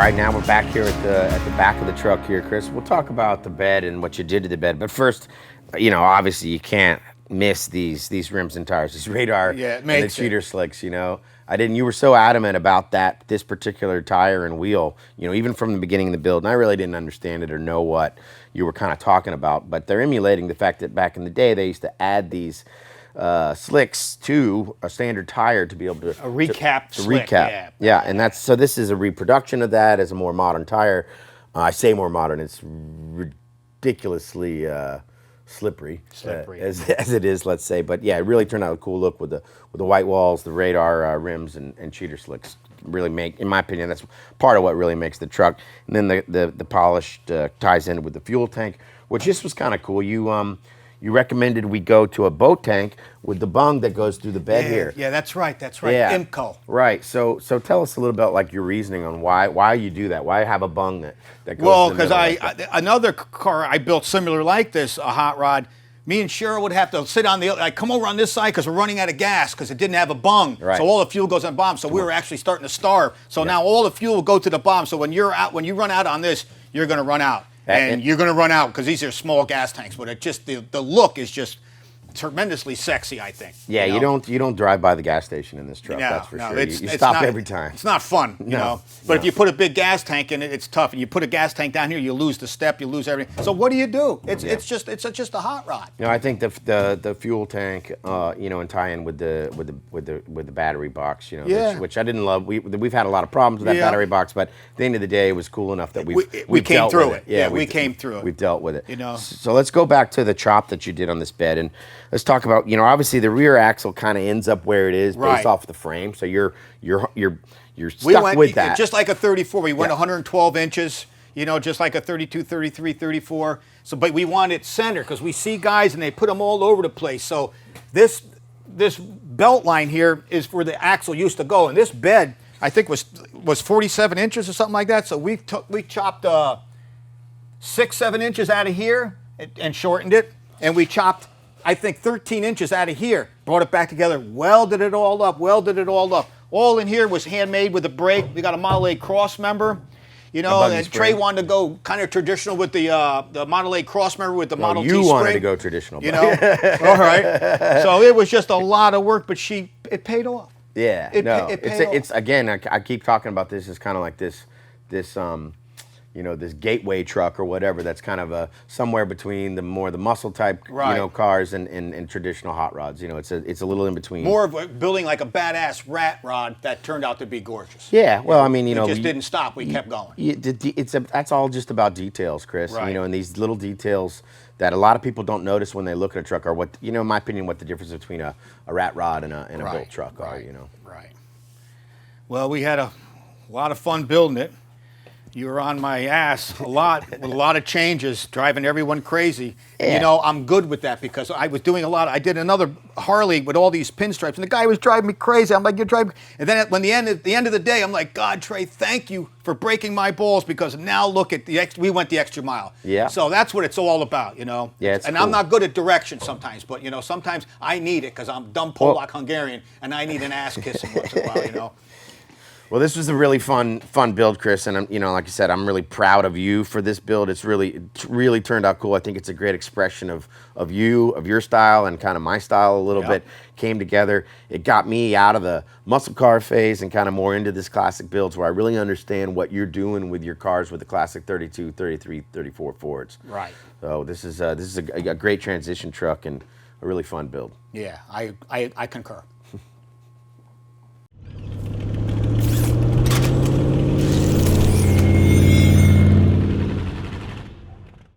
right, now we're back here at the back of the truck here, Chris. We'll talk about the bed and what you did to the bed. But first, obviously you can't miss these rims and tires, these radar and the cheater slicks. You were so adamant about this particular tire and wheel, even from the beginning of the build, and I really didn't understand it or know what you were kind of talking about. But they're emulating the fact that back in the day they used to add these slicks to a standard tire to be able to recap. Yeah, and this is a reproduction of that as a more modern tire. I say more modern; it's ridiculously slippery as it is, let's say. But yeah, it really turned out a cool look with the white walls, the radar rims, and cheater slicks. Really in my opinion, that's part of what really makes the truck. And then the polished ties in with the fuel tank, which this was kind of cool. You recommended we go to a boat tank with the bung that goes through the bed here. Yeah, that's right. Yeah. IMCO. Right. So tell us a little about like your reasoning on why you do that. Why have a bung that goes? Well, because another car I built similar like this, a hot rod. Me and Cheryl would have to sit on come over on this side because we're running out of gas because it didn't have a bung. Right. So all the fuel goes on the bottom. So we were actually starting to starve. So now all the fuel will go to the bottom. So when you run out on this, you're going to run out. And you're going to run out because these are small gas tanks, but it just the look is just tremendously sexy, I think. Yeah, you don't drive by the gas station in this truck. That's for sure. You stop every time. It's not fun, you know. But if you put a big gas tank in it, it's tough. And you put a gas tank down here, you lose the step, you lose everything. So what do you do? It's just a hot rod. I think the fuel tank, and tie in with the battery box, which I didn't love. We've had a lot of problems with that battery box, but at the end of the day, it was cool enough that we came through it. Yeah, we came through it. We've dealt with it. So let's go back to the chop that you did on this bed, and let's talk about, obviously the rear axle kind of ends up where it is based off the frame. So you're stuck with that. Just like a 34, we went 112 inches, just like a 32, 33, 34. So, but we want it center because we see guys and they put them all over the place. So this belt line here is where the axle used to go. And this bed, I think was 47 inches or something like that. So we chopped 6-7 inches out of here and shortened it. And we chopped, I think, 13 inches out of here, brought it back together, welded it all up. All in here was handmade with a brake. We got a Model A cross member, and Trey wanted to go kind of traditional with the Model A cross member with the Model T spring. You wanted to go traditional. All right. So it was just a lot of work, but it paid off. Yeah. It's again, I keep talking about this as kind of like this this gateway truck or whatever that's kind of somewhere between the muscle type cars and traditional hot rods. It's a little in between. More of building like a badass rat rod that turned out to be gorgeous. Yeah, well, it just didn't stop. We kept going. That's all just about details, Chris. Right. And these little details that a lot of people don't notice when they look at a truck are what, in my opinion, what the difference between a rat rod and a built truck are. Right. Well, we had a lot of fun building it. You were on my ass a lot with a lot of changes, driving everyone crazy. Yeah. I'm good with that because I was doing I did another Harley with all these pinstripes, and the guy was driving me crazy. I'm like, you're driving. And then when the end of the day, I'm like, God, Trey, thank you for breaking my balls because now look at we went the extra mile. Yeah. So that's what it's all about, Yeah, it's and cool. I'm not good at direction sometimes, but sometimes I need it because I'm dumb Polak Hungarian, and I need an ass kissing once in a while, Well, this was a really fun build, Chris, and like I said, I'm really proud of you for this build. It really turned out cool. I think it's a great expression of your style, and kind of my style a little bit came together. It got me out of the muscle car phase and kind of more into this classic builds where I really understand what you're doing with your cars with the classic 32, 33, 34 Fords. Right. So this is a great transition truck and a really fun build. Yeah, I concur.